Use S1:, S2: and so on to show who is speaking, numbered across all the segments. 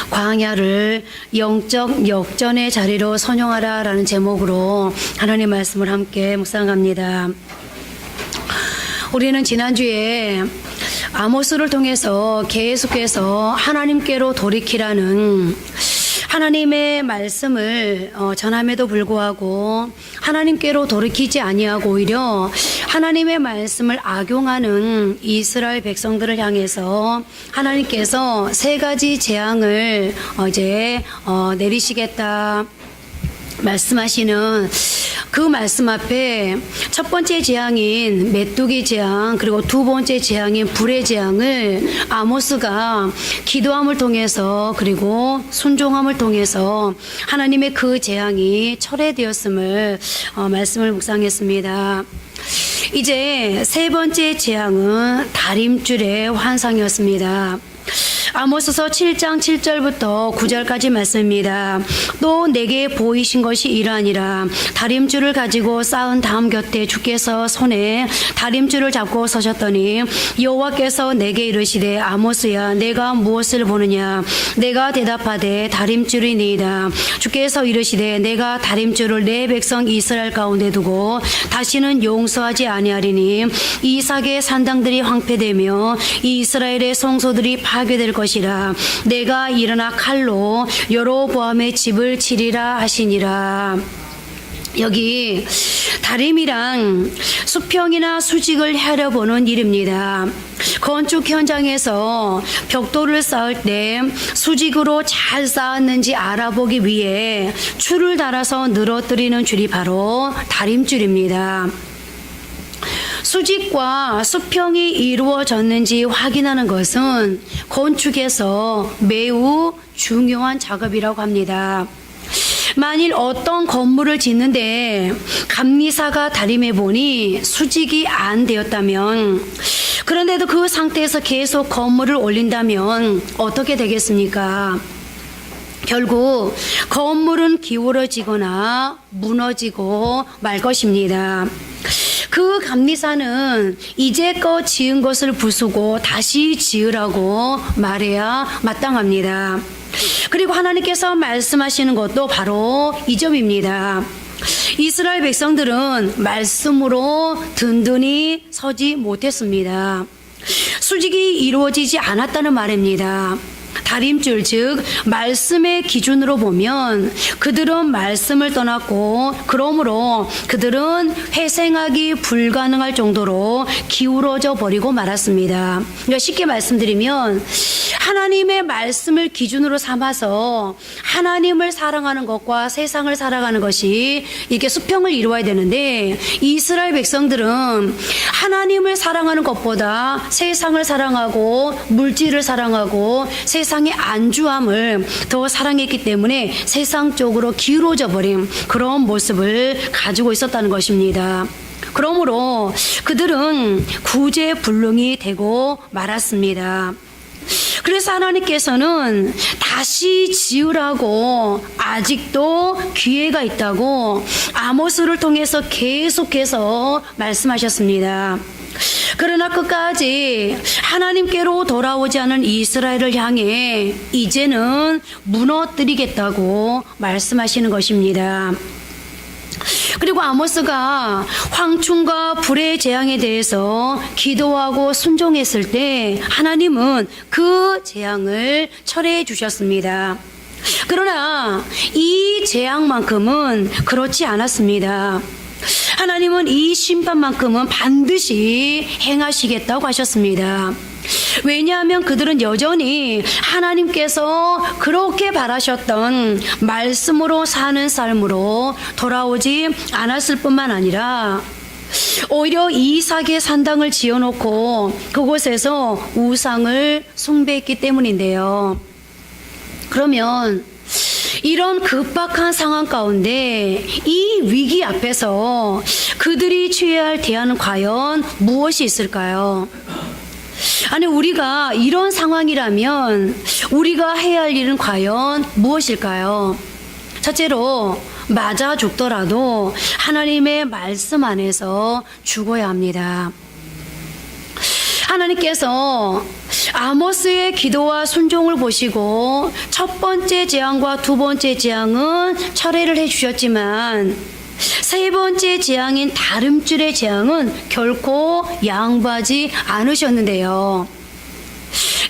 S1: 광야를 영적 역전의 자리로 선용하라 라는 제목으로 하나님 말씀을 함께 묵상합니다. 우리는 지난주에 아모스를 통해서 계속해서 하나님께로 돌이키라는 하나님의 말씀을 전함에도 불구하고 하나님께로 돌이키지 아니하고 오히려 하나님의 말씀을 악용하는 이스라엘 백성들을 향해서 하나님께서 세 가지 재앙을 이제 내리시겠다 말씀하시는 그 말씀 앞에 첫 번째 재앙인 메뚜기 재앙, 그리고 두 번째 재앙인 불의 재앙을 아모스가 기도함을 통해서 그리고 순종함을 통해서 하나님의 그 재앙이 철회되었음을 말씀을 묵상했습니다. 이제 세 번째 재앙은 다림줄의 환상이었습니다. 아모스서 7장 7절부터 9절까지 말씀입니다. 또 내게 보이신 것이 이러하니라. 다림줄을 가지고 쌓은 담 곁에 주께서 손에 다림줄을 잡고 서셨더니 여호와께서 내게 이르시되 아모스야 내가 무엇을 보느냐. 내가 대답하되 다림줄이니이다. 주께서 이르시되 내가 다림줄을 내 백성 이스라엘 가운데 두고 다시는 용서하지 아니하리니 이삭의 산당들이 황폐되며 이스라엘의 성소들이 파괴될 것이라. 내가 일어나 칼로 여로보암의 집을 치리라 하시니라. 여기 다림이란 수평이나 수직을 헤아려보는 일입니다. 건축 현장에서 벽돌을 쌓을 때 수직으로 잘 쌓았는지 알아보기 위해 줄을 달아서 늘어뜨리는 줄이 바로 다림줄입니다. 수직과 수평이 이루어졌는지 확인하는 것은 건축에서 매우 중요한 작업이라고 합니다. 만일 어떤 건물을 짓는데 감리사가 다림해 보니 수직이 안 되었다면, 그런데도 그 상태에서 계속 건물을 올린다면 어떻게 되겠습니까? 결국 건물은 기울어지거나 무너지고 말 것입니다. 그 감리사는 이제껏 지은 것을 부수고 다시 지으라고 말해야 마땅합니다. 그리고 하나님께서 말씀하시는 것도 바로 이 점입니다. 이스라엘 백성들은 말씀으로 든든히 서지 못했습니다. 수직이 이루어지지 않았다는 말입니다. 다림줄, 즉 말씀의 기준으로 보면 그들은 말씀을 떠났고, 그러므로 그들은 회생하기 불가능할 정도로 기울어져 버리고 말았습니다. 그러니까 쉽게 말씀드리면 하나님의 말씀을 기준으로 삼아서 하나님을 사랑하는 것과 세상을 살아가는 것이 이렇게 수평을 이루어야 되는데, 이스라엘 백성들은 하나님을 사랑하는 것보다 세상을 사랑하고 물질을 사랑하고 세상의 안주함을 더 사랑했기 때문에 세상 쪽으로 기울어져 버린 그런 모습을 가지고 있었다는 것입니다. 그러므로 그들은 구제불능이 되고 말았습니다. 그래서 하나님께서는 다시 지으라고 아직도 기회가 있다고 아모스를 통해서 계속해서 말씀하셨습니다. 그러나 끝까지 하나님께로 돌아오지 않은 이스라엘을 향해 이제는 무너뜨리겠다고 말씀하시는 것입니다. 그리고 아모스가 황충과 불의 재앙에 대해서 기도하고 순종했을 때 하나님은 그 재앙을 철회해 주셨습니다. 그러나 이 재앙만큼은 그렇지 않았습니다. 하나님은 이 심판만큼은 반드시 행하시겠다고 하셨습니다. 왜냐하면 그들은 여전히 하나님께서 그렇게 바라셨던 말씀으로 사는 삶으로 돌아오지 않았을 뿐만 아니라 오히려 이삭의 산당을 지어놓고 그곳에서 우상을 숭배했기 때문인데요. 그러면 이런 급박한 상황 가운데 이 위기 앞에서 그들이 취해야 할 대안은 과연 무엇이 있을까요? 아니, 우리가 이런 상황이라면 우리가 해야 할 일은 과연 무엇일까요? 첫째로, 맞아 죽더라도 하나님의 말씀 안에서 죽어야 합니다. 하나님께서 아모스의 기도와 순종을 보시고 첫 번째 재앙과 두 번째 재앙은 철회를 해주셨지만 세 번째 재앙인 다림줄의 재앙은 결코 양보하지 않으셨는데요.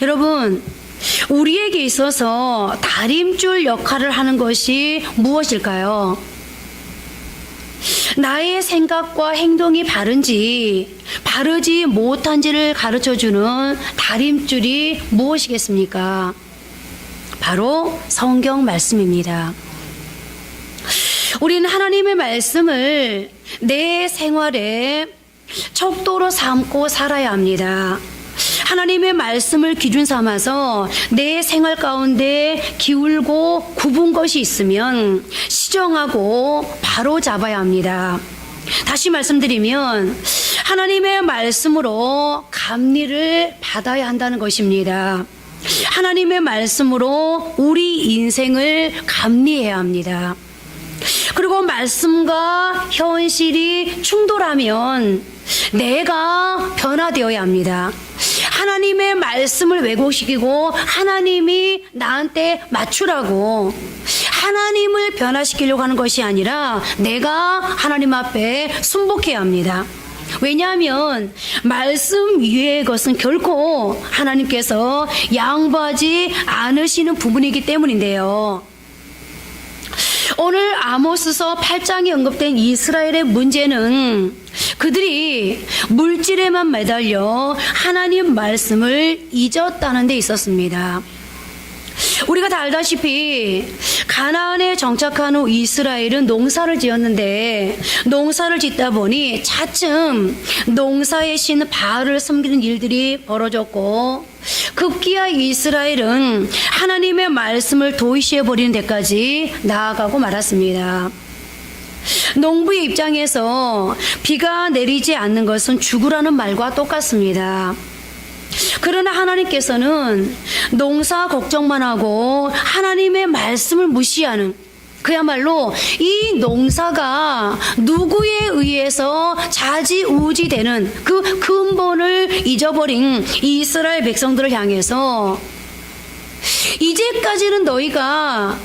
S1: 여러분, 우리에게 있어서 다림줄 역할을 하는 것이 무엇일까요? 나의 생각과 행동이 바르지 못한지를 가르쳐주는 다림줄이 무엇이겠습니까? 바로 성경 말씀입니다. 우리는 하나님의 말씀을 내 생활에 척도로 삼고 살아야 합니다. 하나님의 말씀을 기준 삼아서 내 생활 가운데 기울고 굽은 것이 있으면 시정하고 바로 잡아야 합니다. 다시 말씀드리면 하나님의 말씀으로 감리를 받아야 한다는 것입니다. 하나님의 말씀으로 우리 인생을 감리해야 합니다. 그리고 말씀과 현실이 충돌하면 내가 변화되어야 합니다. 하나님의 말씀을 왜곡시키고 하나님이 나한테 맞추라고 하나님을 변화시키려고 하는 것이 아니라 내가 하나님 앞에 순복해야 합니다. 왜냐하면 말씀 위의 것은 결코 하나님께서 양보하지 않으시는 부분이기 때문인데요. 오늘 아모스서 8장에 언급된 이스라엘의 문제는 그들이 물질에만 매달려 하나님 말씀을 잊었다는 데 있었습니다. 우리가 다 알다시피 가나안에 정착한 후 이스라엘은 농사를 지었는데 농사를 짓다 보니 차츰 농사의 신 바알을 섬기는 일들이 벌어졌고 급기야 이스라엘은 하나님의 말씀을 도외시해버리는 데까지 나아가고 말았습니다. 농부의 입장에서 비가 내리지 않는 것은 죽으라는 말과 똑같습니다. 그러나 하나님께서는 농사 걱정만 하고 하나님의 말씀을 무시하는, 그야말로 이 농사가 누구에 의해서 좌지우지되는 그 근본을 잊어버린 이스라엘 백성들을 향해서 이제까지는 너희가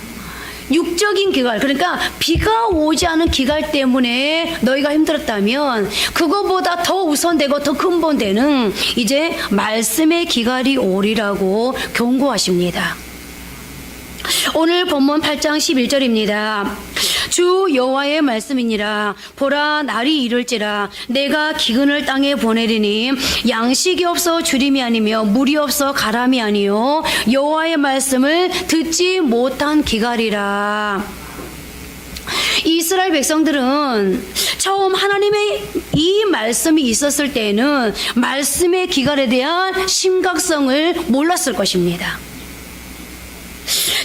S1: 육적인 기갈, 그러니까 비가 오지 않은 기갈 때문에 너희가 힘들었다면 그거보다 더 우선되고 더 근본되는 이제 말씀의 기갈이 오리라고 경고하십니다. 오늘 본문 8장 11절입니다. 주 여호와의 말씀이니라. 보라, 날이 이를지라 내가 기근을 땅에 보내리니 양식이 없어 주림이 아니며 물이 없어 가람이 아니요 여호와의 말씀을 듣지 못한 기갈이라. 이스라엘 백성들은 처음 하나님의 이 말씀이 있었을 때에는 말씀의 기갈에 대한 심각성을 몰랐을 것입니다.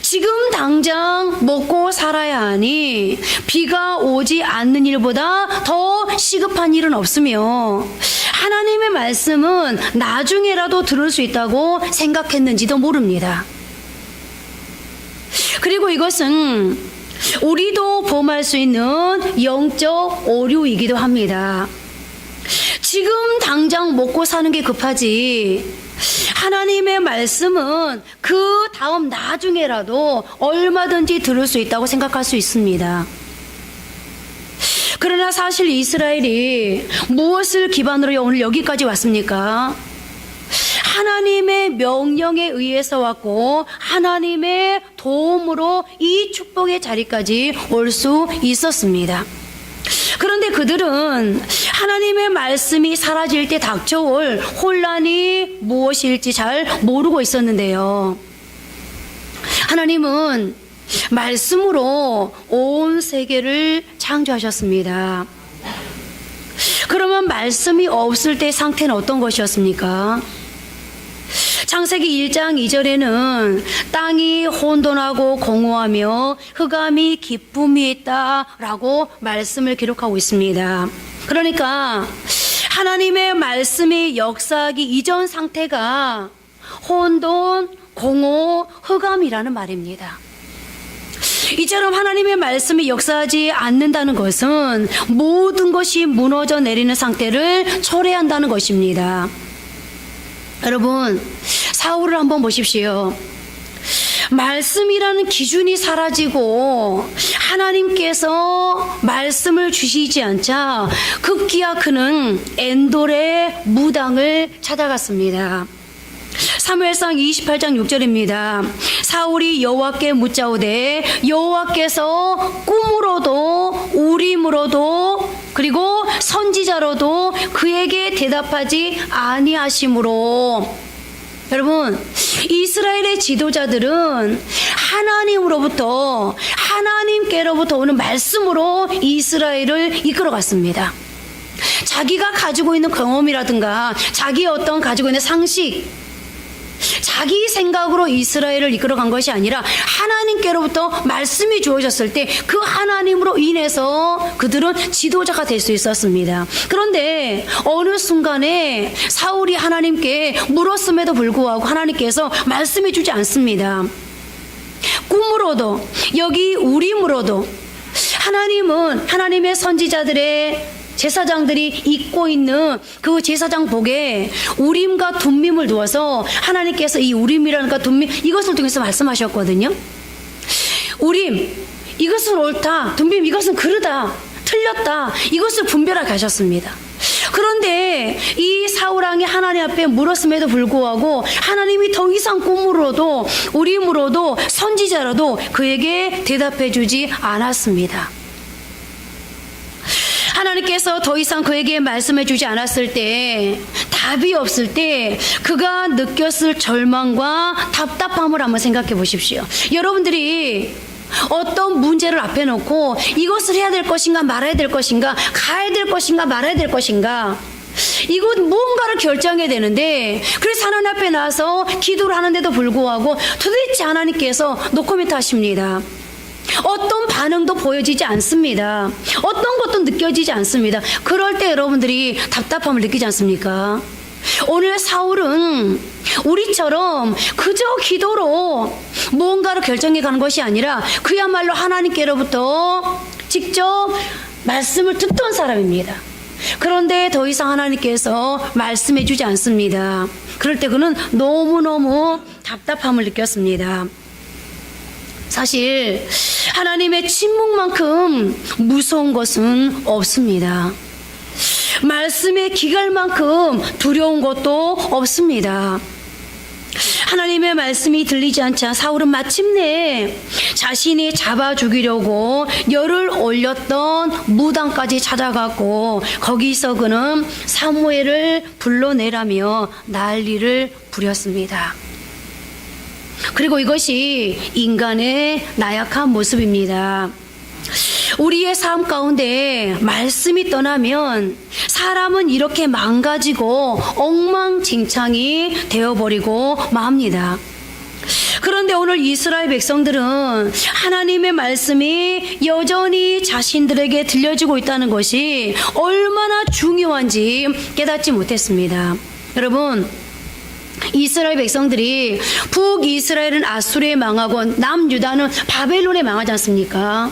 S1: 지금 당장 먹고 살아야 하니 비가 오지 않는 일보다 더 시급한 일은 없으며 하나님의 말씀은 나중에라도 들을 수 있다고 생각했는지도 모릅니다. 그리고 이것은 우리도 범할 수 있는 영적 오류이기도 합니다. 지금 당장 먹고 사는 게 급하지 하나님의 말씀은 그 다음 나중에라도 얼마든지 들을 수 있다고 생각할 수 있습니다. 그러나 사실 이스라엘이 무엇을 기반으로 오늘 여기까지 왔습니까? 하나님의 명령에 의해서 왔고 하나님의 도움으로 이 축복의 자리까지 올 수 있었습니다. 그런데 그들은 하나님의 말씀이 사라질 때 닥쳐올 혼란이 무엇일지 잘 모르고 있었는데요. 하나님은 말씀으로 온 세계를 창조하셨습니다. 그러면 말씀이 없을 때 상태는 어떤 것이었습니까? 창세기 1장 2절에는 땅이 혼돈하고 공허하며 흑암이 깊음이 있다라고 말씀을 기록하고 있습니다. 그러니까 하나님의 말씀이 역사하기 이전 상태가 혼돈, 공허, 흑암이라는 말입니다. 이처럼 하나님의 말씀이 역사하지 않는다는 것은 모든 것이 무너져 내리는 상태를 초래한다는 것입니다. 여러분, 사울을 한번 보십시오. 말씀이라는 기준이 사라지고 하나님께서 말씀을 주시지 않자 급기야 그는 엔돌의 무당을 찾아갔습니다. 사무엘상 28장 6절입니다. 사울이 여호와께 묻자오되 여호와께서 꿈으로도 우림으로도 그리고 선지자로도 그에게 대답하지 아니하심으로. 여러분, 이스라엘의 지도자들은 하나님께로부터 오는 말씀으로 이스라엘을 이끌어갔습니다. 자기가 가지고 있는 경험이라든가 자기 어떤 가지고 있는 상식, 자기 생각으로 이스라엘을 이끌어간 것이 아니라 하나님께로부터 말씀이 주어졌을 때 그 하나님으로 인해서 그들은 지도자가 될 수 있었습니다. 그런데 어느 순간에 사울이 하나님께 물었음에도 불구하고 하나님께서 말씀해 주지 않습니다. 꿈으로도 여기 우림으로도 하나님은 하나님의 선지자들의 제사장들이 입고 있는 그 제사장복에 우림과 둠밈을 두어서 하나님께서 이 우림이라는가 둠밈 이것을 통해서 말씀하셨거든요. 우림, 이것은 옳다. 둠밈, 이것은 그르다. 틀렸다. 이것을 분별하게 하셨습니다. 그런데 이 사울왕이 하나님 앞에 물었음에도 불구하고 하나님이 더 이상 꿈으로도 우림으로도 선지자로도 그에게 대답해 주지 않았습니다. 하나님께서 더 이상 그에게 말씀해 주지 않았을 때, 답이 없을 때 그가 느꼈을 절망과 답답함을 한번 생각해 보십시오. 여러분들이 어떤 문제를 앞에 놓고 이것을 해야 될 것인가 말아야 될 것인가, 가야 될 것인가 말아야 될 것인가, 이곳 무언가를 결정해야 되는데, 그래서 하나님 앞에 나와서 기도를 하는데도 불구하고 도대체 하나님께서 노코멘트 하십니다. 어떤 반응도 보여지지 않습니다. 어떤 것도 느껴지지 않습니다. 그럴 때 여러분들이 답답함을 느끼지 않습니까? 오늘 사울은 우리처럼 그저 기도로 무언가를 결정해 가는 것이 아니라 그야말로 하나님께로부터 직접 말씀을 듣던 사람입니다. 그런데 더 이상 하나님께서 말씀해 주지 않습니다. 그럴 때 그는 너무너무 답답함을 느꼈습니다. 사실 하나님의 침묵만큼 무서운 것은 없습니다. 말씀의 기갈만큼 두려운 것도 없습니다. 하나님의 말씀이 들리지 않자 사울은 마침내 자신이 잡아 죽이려고 열을 올렸던 무당까지 찾아갔고, 거기서 그는 사무엘을 불러내라며 난리를 부렸습니다. 그리고 이것이 인간의 나약한 모습입니다. 우리의 삶 가운데 말씀이 떠나면 사람은 이렇게 망가지고 엉망진창이 되어버리고 맙니다. 그런데 오늘 이스라엘 백성들은 하나님의 말씀이 여전히 자신들에게 들려지고 있다는 것이 얼마나 중요한지 깨닫지 못했습니다. 여러분, 이스라엘 백성들이 북이스라엘은 아수르에 망하고 남유다는 바벨론에 망하지 않습니까?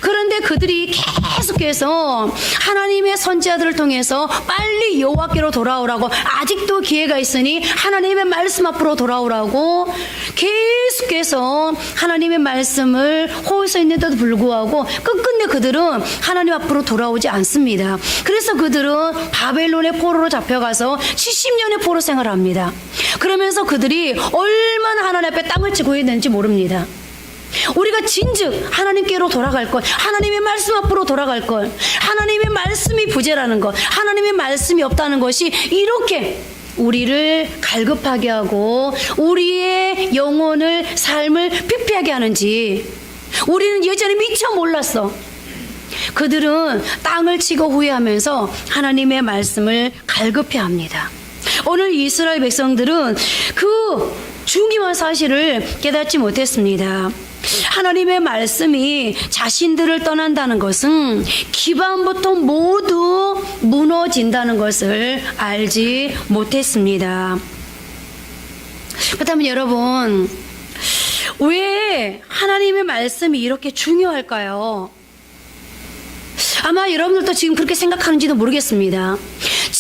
S1: 그런데 그들이 계속해서 하나님의 선지자들을 통해서 빨리 여호와께로 돌아오라고, 아직도 기회가 있으니 하나님의 말씀 앞으로 돌아오라고 계속해서 하나님의 말씀을 호소서 있는데도 불구하고 끝끝내 그들은 하나님 앞으로 돌아오지 않습니다. 그래서 그들은 바벨론의 포로로 잡혀가서 70년의 포로 생활을 합니다. 그러면서 그들이 얼마나 하나님 앞에 땅을 치고 있는지 모릅니다. 우리가 진즉 하나님께로 돌아갈 것, 하나님의 말씀 앞으로 돌아갈 것, 하나님의 말씀이 부재라는 것, 하나님의 말씀이 없다는 것이 이렇게 우리를 갈급하게 하고 우리의 영혼을, 삶을 피폐하게 하는지 우리는 예전에 미처 몰랐어. 그들은 땅을 치고 후회하면서 하나님의 말씀을 갈급해합니다. 오늘 이스라엘 백성들은 그 중요한 사실을 깨닫지 못했습니다. 하나님의 말씀이 자신들을 떠난다는 것은 기반부터 모두 무너진다는 것을 알지 못했습니다. 그렇다면 여러분, 왜 하나님의 말씀이 이렇게 중요할까요? 아마 여러분들도 지금 그렇게 생각하는지도 모르겠습니다.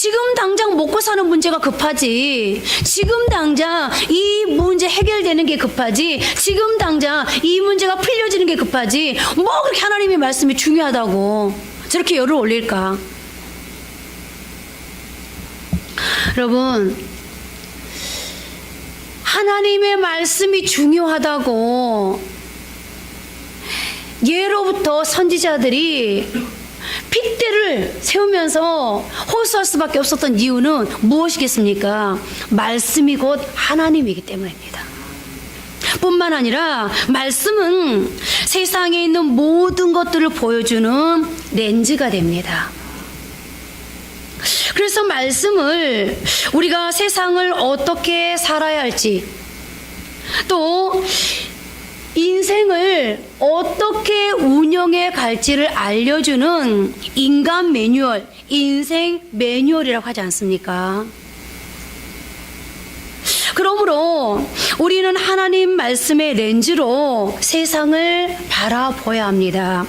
S1: 지금 당장 먹고 사는 문제가 급하지. 지금 당장 이 문제 해결되는 게 급하지. 지금 당장 이 문제가 풀려지는 게 급하지. 뭐 그렇게 하나님의 말씀이 중요하다고 저렇게 열을 올릴까? 여러분, 하나님의 말씀이 중요하다고 예로부터 선지자들이 핏대를 세우면서 호소할 수밖에 없었던 이유는 무엇이겠습니까? 말씀이 곧 하나님이기 때문입니다. 뿐만 아니라 말씀은 세상에 있는 모든 것들을 보여주는 렌즈가 됩니다. 그래서 말씀을 우리가 세상을 어떻게 살아야 할지, 또 인생을 어떻게 운영해 갈지를 알려주는 인간 매뉴얼, 인생 매뉴얼이라고 하지 않습니까? 그러므로 우리는 하나님 말씀의 렌즈로 세상을 바라보아야 합니다.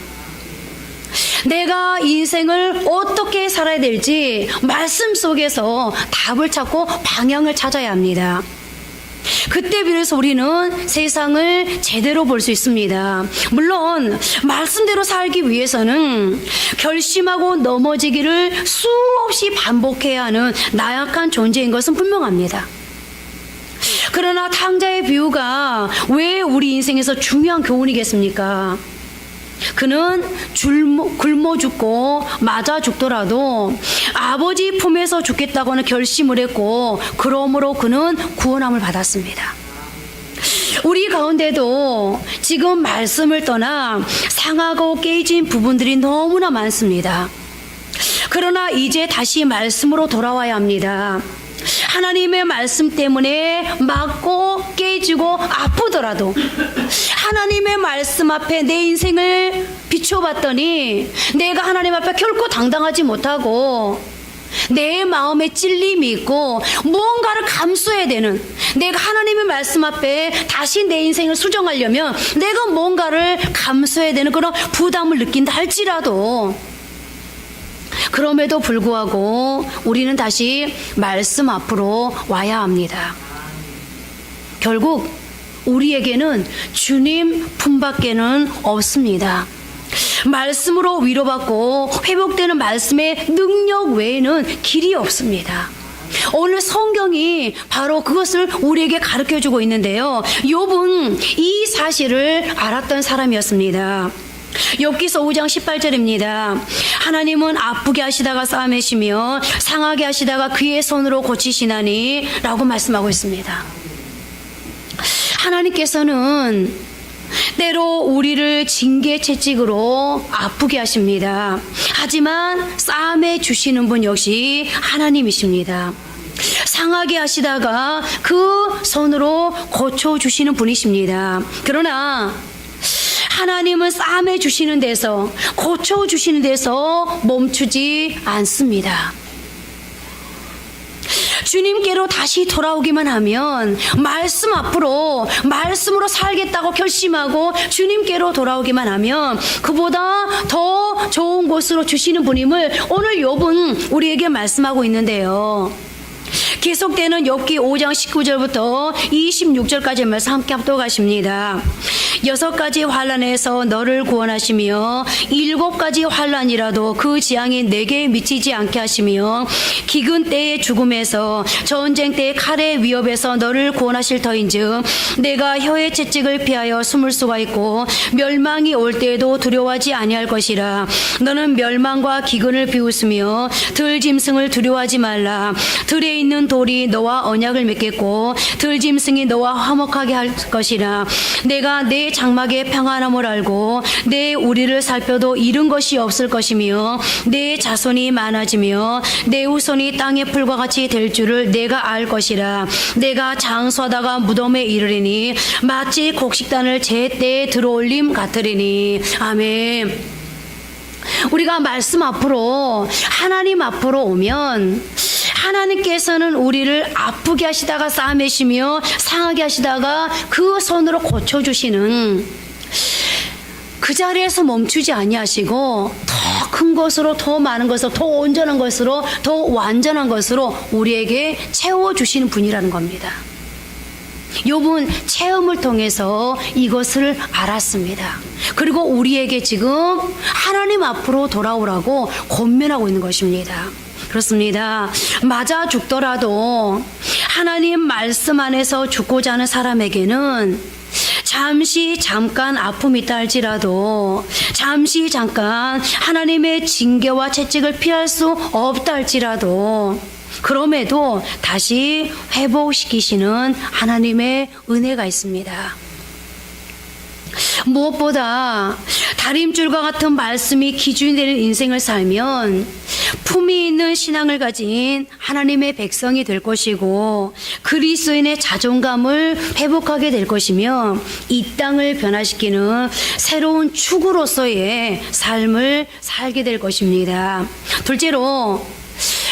S1: 내가 인생을 어떻게 살아야 될지 말씀 속에서 답을 찾고 방향을 찾아야 합니다. 그때 비로소 우리는 세상을 제대로 볼 수 있습니다. 물론 말씀대로 살기 위해서는 결심하고 넘어지기를 수없이 반복해야 하는 나약한 존재인 것은 분명합니다. 그러나 탕자의 비유가 왜 우리 인생에서 중요한 교훈이겠습니까? 그는 굶어 죽고 맞아 죽더라도 아버지 품에서 죽겠다고는 결심을 했고, 그러므로 그는 구원함을 받았습니다. 우리 가운데도 지금 말씀을 떠나 상하고 깨진 부분들이 너무나 많습니다. 그러나 이제 다시 말씀으로 돌아와야 합니다. 하나님의 말씀 때문에 맞고 깨지고 아프더라도 하나님의 말씀 앞에 내 인생을 비춰봤더니 내가 하나님 앞에 결코 당당하지 못하고 내 마음에 찔림이 있고 무언가를 감수해야 되는, 내가 하나님의 말씀 앞에 다시 내 인생을 수정하려면 내가 뭔가를 감수해야 되는 그런 부담을 느낀다 할지라도, 그럼에도 불구하고 우리는 다시 말씀 앞으로 와야 합니다. 결국 우리에게는 주님 품밖에는 없습니다. 말씀으로 위로받고 회복되는 말씀의 능력 외에는 길이 없습니다. 오늘 성경이 바로 그것을 우리에게 가르쳐주고 있는데요. 욥은 이 사실을 알았던 사람이었습니다. 욥기서 5장 18절입니다. 하나님은 아프게 하시다가 싸매시며 상하게 하시다가 그의 손으로 고치시나니 라고 말씀하고 있습니다. 하나님께서는 때로 우리를 징계 채찍으로 아프게 하십니다. 하지만 싸매 주시는 분 역시 하나님이십니다. 상하게 하시다가 그 손으로 고쳐주시는 분이십니다. 그러나 하나님은 싸매 주시는 데서, 고쳐주시는 데서 멈추지 않습니다. 주님께로 다시 돌아오기만 하면, 말씀 앞으로 말씀으로 살겠다고 결심하고 주님께로 돌아오기만 하면 그보다 더 좋은 곳으로 주시는 분임을 오늘 욥은 우리에게 말씀하고 있는데요. 계속되는 욥기 5장 19절부터 26절까지 말씀 함께 합독하십니다. 6가지 환난에서 너를 구원하시며 7가지 환난이라도 그 재앙이 내게 미치지 않게 하시며 기근 때의 죽음에서 전쟁 때의 칼의 위협에서 너를 구원하실 터인즉 내가 혀의 채찍을 피하여 숨을 수가 있고 멸망이 올 때에도 두려워하지 아니할 것이라. 너는 멸망과 기근을 비웃으며 들짐승을 두려워하지 말라. 들에 있는 돌이 너와 언약을 맺겠고 들짐승이 너와 화목하게 할 것이라. 내가 내 장막의 평안함을 알고 내 우리를 살펴도 잃은 것이 없을 것이며 내 자손이 많아지며 내 후손이 땅의 풀과 같이 될 줄을 내가 알 것이라. 내가 장수하다가 무덤에 이르리니 마치 곡식단을 제때에 들어올림 같으리니. 아멘. 우리가 말씀 앞으로, 하나님 앞으로 오면 하나님께서는 우리를 아프게 하시다가 싸매시며 상하게 하시다가 그 손으로 고쳐주시는, 그 자리에서 멈추지 아니하시고 더 큰 것으로, 더 많은 것으로, 더 온전한 것으로, 더 완전한 것으로 우리에게 채워주시는 분이라는 겁니다. 욥은 체험을 통해서 이것을 알았습니다. 그리고 우리에게 지금 하나님 앞으로 돌아오라고 권면하고 있는 것입니다. 그렇습니다. 맞아 죽더라도 하나님 말씀 안에서 죽고자 하는 사람에게는 잠깐 아픔이 있다 할지라도, 잠깐 하나님의 징계와 채찍을 피할 수 없다 할지라도, 그럼에도 다시 회복시키시는 하나님의 은혜가 있습니다. 무엇보다 다림줄과 같은 말씀이 기준이 되는 인생을 살면 품위 있는 신앙을 가진 하나님의 백성이 될 것이고, 그리스도인의 자존감을 회복하게 될 것이며, 이 땅을 변화시키는 새로운 축으로서의 삶을 살게 될 것입니다. 둘째로,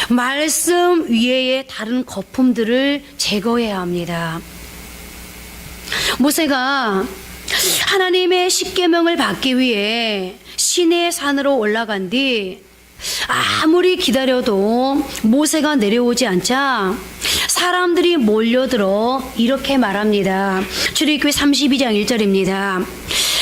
S1: 말씀 위에의 다른 거품들을 제거해야 합니다. 모세가 하나님의 십계명을 받기 위해 시내 산으로 올라간 뒤 아무리 기다려도 모세가 내려오지 않자 사람들이 몰려들어 이렇게 말합니다. 출애굽기 32장 1절입니다.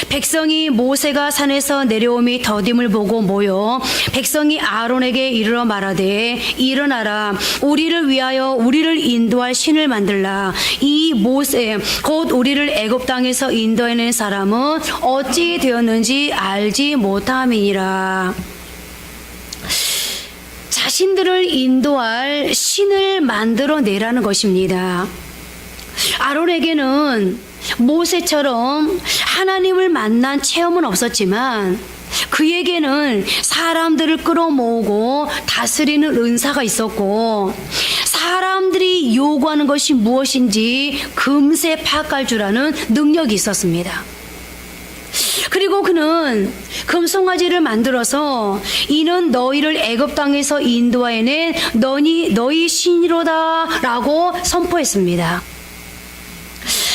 S1: 백성이 모세가 산에서 내려옴이 더딤을 보고 모여 백성이 아론에게 이르러 말하되, 일어나라, 우리를 위하여 우리를 인도할 신을 만들라. 이 모세 곧 우리를 애굽 땅에서 인도해낸 사람은 어찌 되었는지 알지 못함이니라. 자신들을 인도할 신을 만들어내라는 것입니다. 아론에게는 모세처럼 하나님을 만난 체험은 없었지만 그에게는 사람들을 끌어모으고 다스리는 은사가 있었고, 사람들이 요구하는 것이 무엇인지 금세 파악할 줄 아는 능력이 있었습니다. 그리고 그는 금송아지를 만들어서 이는 너희를 애굽 땅에서 인도해낸 너희 신이로다 라고 선포했습니다.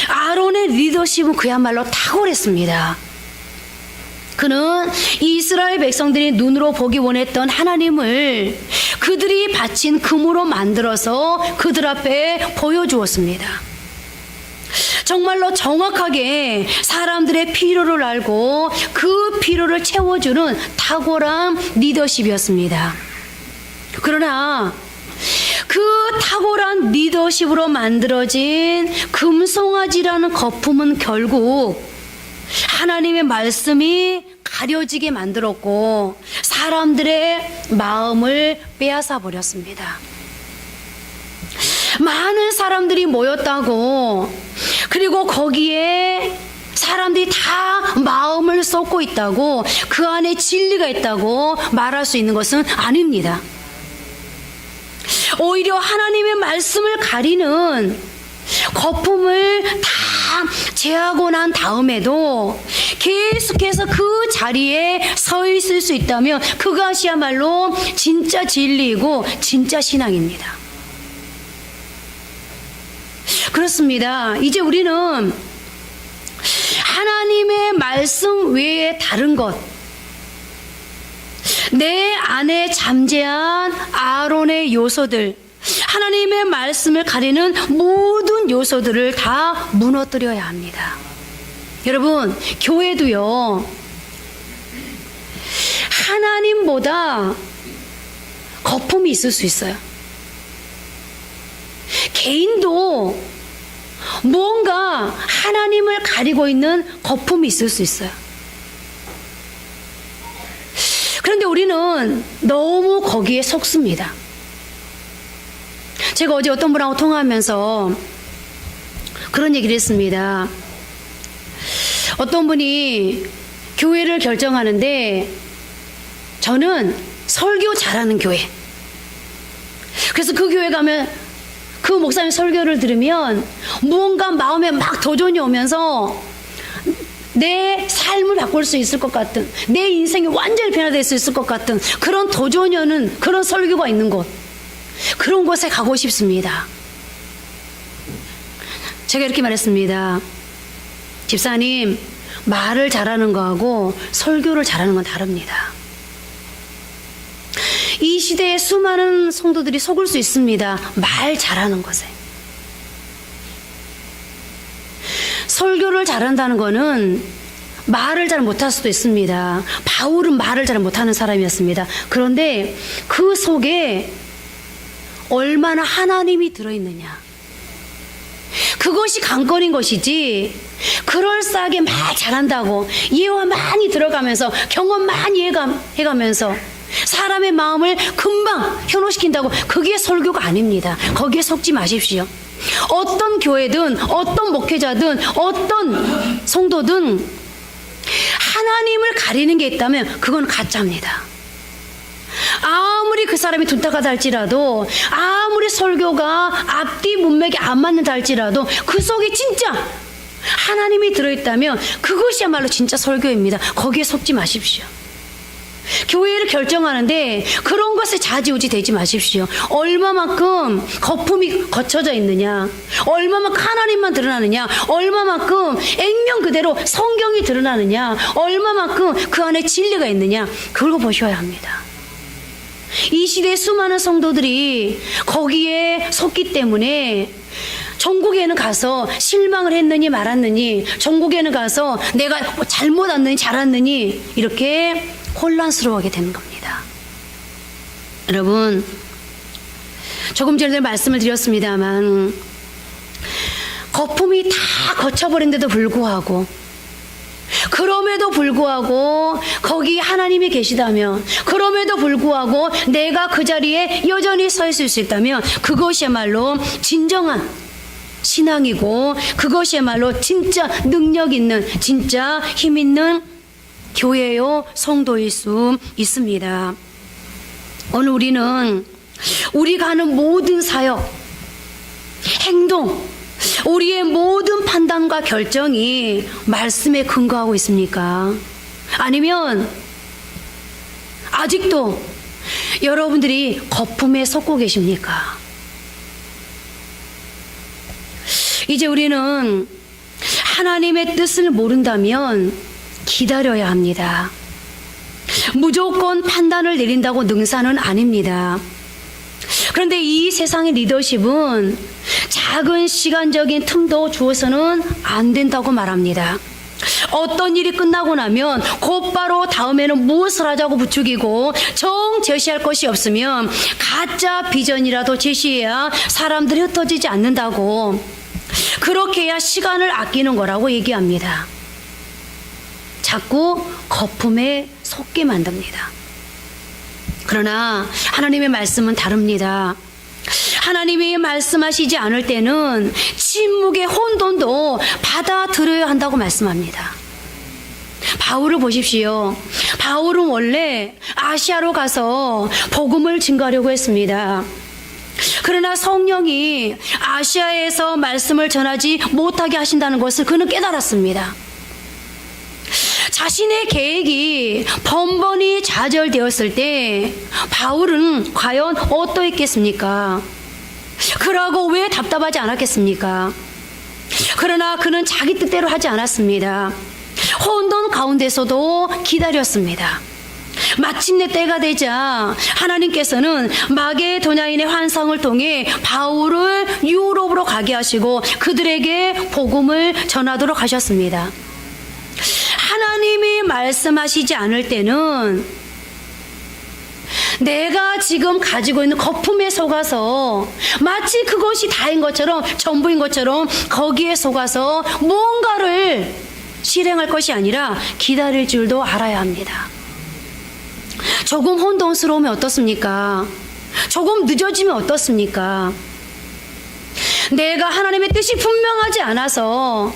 S1: 아론의 리더십은 그야말로 탁월했습니다. 그는 이스라엘 백성들이 눈으로 보기 원했던 하나님을 그들이 바친 금으로 만들어서 그들 앞에 보여주었습니다. 정말로 정확하게 사람들의 필요를 알고 그 필요를 채워주는 탁월한 리더십이었습니다. 그러나 그 탁월한 리더십으로 만들어진 금송아지라는 거품은 결국 하나님의 말씀이 가려지게 만들었고 사람들의 마음을 빼앗아 버렸습니다. 많은 사람들이 모였다고, 그리고 거기에 사람들이 다 마음을 쏟고 있다고, 그 안에 진리가 있다고 말할 수 있는 것은 아닙니다. 오히려 하나님의 말씀을 가리는 거품을 다 제하고 난 다음에도 계속해서 그 자리에 서 있을 수 있다면 그것이야말로 진짜 진리이고 진짜 신앙입니다. 그렇습니다. 이제 우리는 하나님의 말씀 외에 다른 것, 내 안에 잠재한 아론의 요소들, 하나님의 말씀을 가리는 모든 요소들을 다 무너뜨려야 합니다. 여러분, 교회도요, 하나님보다 거품이 있을 수 있어요. 개인도 뭔가 하나님을 가리고 있는 거품이 있을 수 있어요. 그런데 우리는 너무 거기에 속습니다. 제가 어제 어떤 분하고 통화하면서 그런 얘기를 했습니다. 어떤 분이 교회를 결정하는데 저는 설교 잘하는 교회, 그래서 그 교회 가면 그 목사님 설교를 들으면 무언가 마음에 막 도전이 오면서 내 삶을 바꿀 수 있을 것 같은, 내 인생이 완전히 변화될 수 있을 것 같은 그런 도전이 오는 그런 설교가 있는 곳, 그런 곳에 가고 싶습니다. 제가 이렇게 말했습니다. 집사님, 말을 잘하는 거하고 설교를 잘하는 건 다릅니다. 이 시대에 수많은 성도들이 속을 수 있습니다. 말 잘하는 것에. 설교를 잘한다는 거는 말을 잘 못할 수도 있습니다. 바울은 말을 잘 못하는 사람이었습니다. 그런데 그 속에 얼마나 하나님이 들어있느냐, 그것이 관건인 것이지, 그럴싸하게 말 잘한다고 예화 많이 들어가면서 경험 많이 해가면서 사람의 마음을 금방 현혹시킨다고, 그게 설교가 아닙니다. 거기에 속지 마십시오. 어떤 교회든 어떤 목회자든 어떤 성도든 하나님을 가리는 게 있다면 그건 가짜입니다. 아무리 그 사람이 둔탁하다 할지라도, 아무리 설교가 앞뒤 문맥이 안 맞는다 할지라도 그 속에 진짜 하나님이 들어있다면 그것이야말로 진짜 설교입니다. 거기에 속지 마십시오. 교회를 결정하는데 그런 것에 좌지우지 되지 마십시오. 얼마만큼 거품이 거쳐져 있느냐, 얼마만큼 하나님만 드러나느냐, 얼마만큼 액면 그대로 성경이 드러나느냐, 얼마만큼 그 안에 진리가 있느냐, 그걸 보셔야 합니다. 이 시대의 수많은 성도들이 거기에 속기 때문에 전국에는 가서 실망을 했느니 말았느니, 전국에는 가서 내가 잘못 왔느니 잘았느니 이렇게 혼란스러워하게 되는 겁니다. 여러분, 조금 전에 말씀을 드렸습니다만 거품이 다 거쳐버린데도 불구하고, 그럼에도 불구하고 거기 하나님이 계시다면, 그럼에도 불구하고 내가 그 자리에 여전히 서 있을 수 있다면 그것이야말로 진정한 신앙이고, 그것이야말로 진짜 능력 있는, 진짜 힘 있는 교회요 성도일 수 있습니다. 오늘 우리는 우리가 하는 모든 사역, 행동, 우리의 모든 판단과 결정이 말씀에 근거하고 있습니까? 아니면 아직도 여러분들이 거품에 속고 계십니까? 이제 우리는 하나님의 뜻을 모른다면 기다려야 합니다. 무조건 판단을 내린다고 능사는 아닙니다. 그런데 이 세상의 리더십은 작은 시간적인 틈도 주어서는 안 된다고 말합니다. 어떤 일이 끝나고 나면 곧바로 다음에는 무엇을 하자고 부추기고, 정 제시할 것이 없으면 가짜 비전이라도 제시해야 사람들이 흩어지지 않는다고, 그렇게 해야 시간을 아끼는 거라고 얘기합니다. 자꾸 거품에 속게 만듭니다. 그러나 하나님의 말씀은 다릅니다. 하나님이 말씀하시지 않을 때는 침묵의 혼돈도 받아들여야 한다고 말씀합니다. 바울을 보십시오. 바울은 원래 아시아로 가서 복음을 증거하려고 했습니다. 그러나 성령이 아시아에서 말씀을 전하지 못하게 하신다는 것을 그는 깨달았습니다. 자신의 계획이 번번이 좌절되었을 때 바울은 과연 어떠했겠습니까? 그러고 왜 답답하지 않았겠습니까? 그러나 그는 자기 뜻대로 하지 않았습니다. 혼돈 가운데서도 기다렸습니다. 마침내 때가 되자 하나님께서는 마게도냐인의 환상을 통해 바울을 유럽으로 가게 하시고 그들에게 복음을 전하도록 하셨습니다. 하나님이 말씀하시지 않을 때는 내가 지금 가지고 있는 거품에 속아서 마치 그것이 다인 것처럼, 전부인 것처럼 거기에 속아서 뭔가를 실행할 것이 아니라 기다릴 줄도 알아야 합니다. 조금 혼돈스러우면 어떻습니까? 조금 늦어지면 어떻습니까? 내가 하나님의 뜻이 분명하지 않아서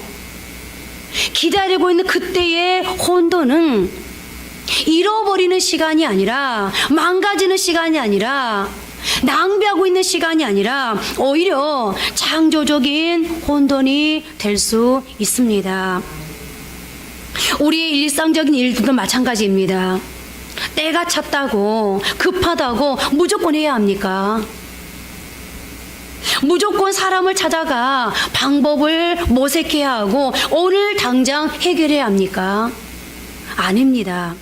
S1: 기다리고 있는 그때의 혼돈은 잃어버리는 시간이 아니라, 망가지는 시간이 아니라, 낭비하고 있는 시간이 아니라 오히려 창조적인 혼돈이 될 수 있습니다. 우리의 일상적인 일들도 마찬가지입니다. 때가 찼다고, 급하다고 무조건 해야 합니까? 무조건 사람을 찾아가 방법을 모색해야 하고 오늘 당장 해결해야 합니까? 아닙니다.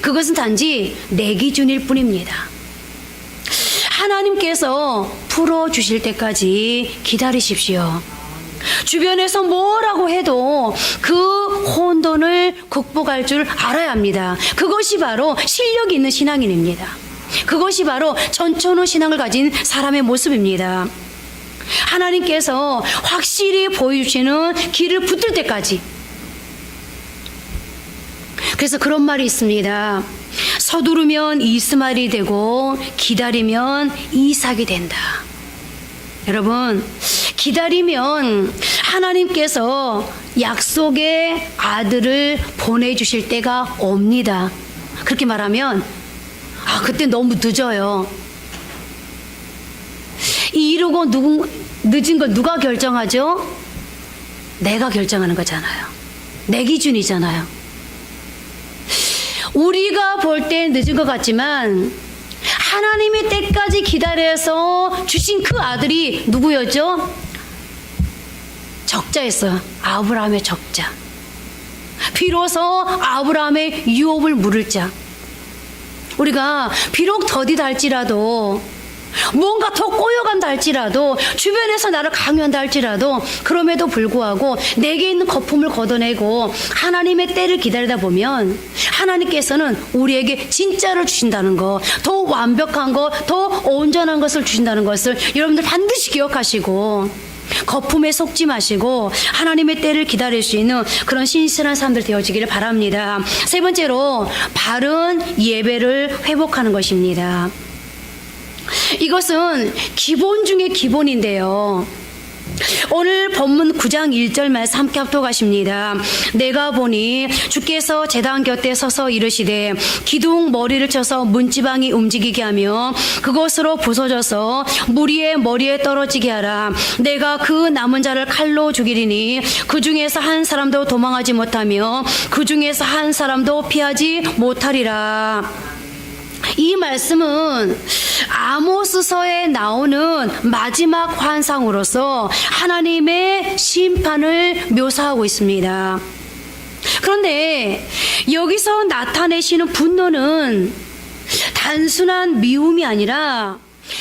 S1: 그것은 단지 내 기준일 뿐입니다. 하나님께서 풀어주실 때까지 기다리십시오. 주변에서 뭐라고 해도 그 혼돈을 극복할 줄 알아야 합니다. 그것이 바로 실력이 있는 신앙인입니다. 그것이 바로 전천후 신앙을 가진 사람의 모습입니다. 하나님께서 확실히 보여주시는 길을 붙들 때까지. 그래서 그런 말이 있습니다. 서두르면 이스마엘이 되고 기다리면 이삭이 된다. 여러분, 기다리면 하나님께서 약속의 아들을 보내주실 때가 옵니다. 그렇게 말하면 그때 너무 늦어요. 이르고 늦은 걸 누가 결정하죠? 내가 결정하는 거잖아요. 내 기준이잖아요. 우리가 볼 때 늦은 것 같지만 하나님의 때까지 기다려서 주신 그 아들이 누구였죠? 적자였어요. 아브라함의 적자. 비로소 아브라함의 유업을 물을 자. 우리가 비록 더디다 할지라도, 뭔가 더 꼬여간다 할지라도, 주변에서 나를 강요한다 할지라도, 그럼에도 불구하고 내게 있는 거품을 걷어내고 하나님의 때를 기다리다 보면 하나님께서는 우리에게 진짜를 주신다는 것, 더 완벽한 것, 더 온전한 것을 주신다는 것을 여러분들 반드시 기억하시고, 거품에 속지 마시고 하나님의 때를 기다릴 수 있는 그런 신실한 사람들 되어지기를 바랍니다. 세 번째로, 바른 예배를 회복하는 것입니다. 이것은 기본 중에 기본인데요. 오늘 본문 9장 1절 말씀 함께 합독하십니다. 내가 보니 주께서 제단 곁에 서서 이르시되 기둥 머리를 쳐서 문지방이 움직이게 하며 그것으로 부서져서 무리의 머리에 떨어지게 하라. 내가 그 남은 자를 칼로 죽이리니 그 중에서 한 사람도 도망하지 못하며 그 중에서 한 사람도 피하지 못하리라. 이 말씀은 아모스서에 나오는 마지막 환상으로서 하나님의 심판을 묘사하고 있습니다. 그런데 여기서 나타내시는 분노는 단순한 미움이 아니라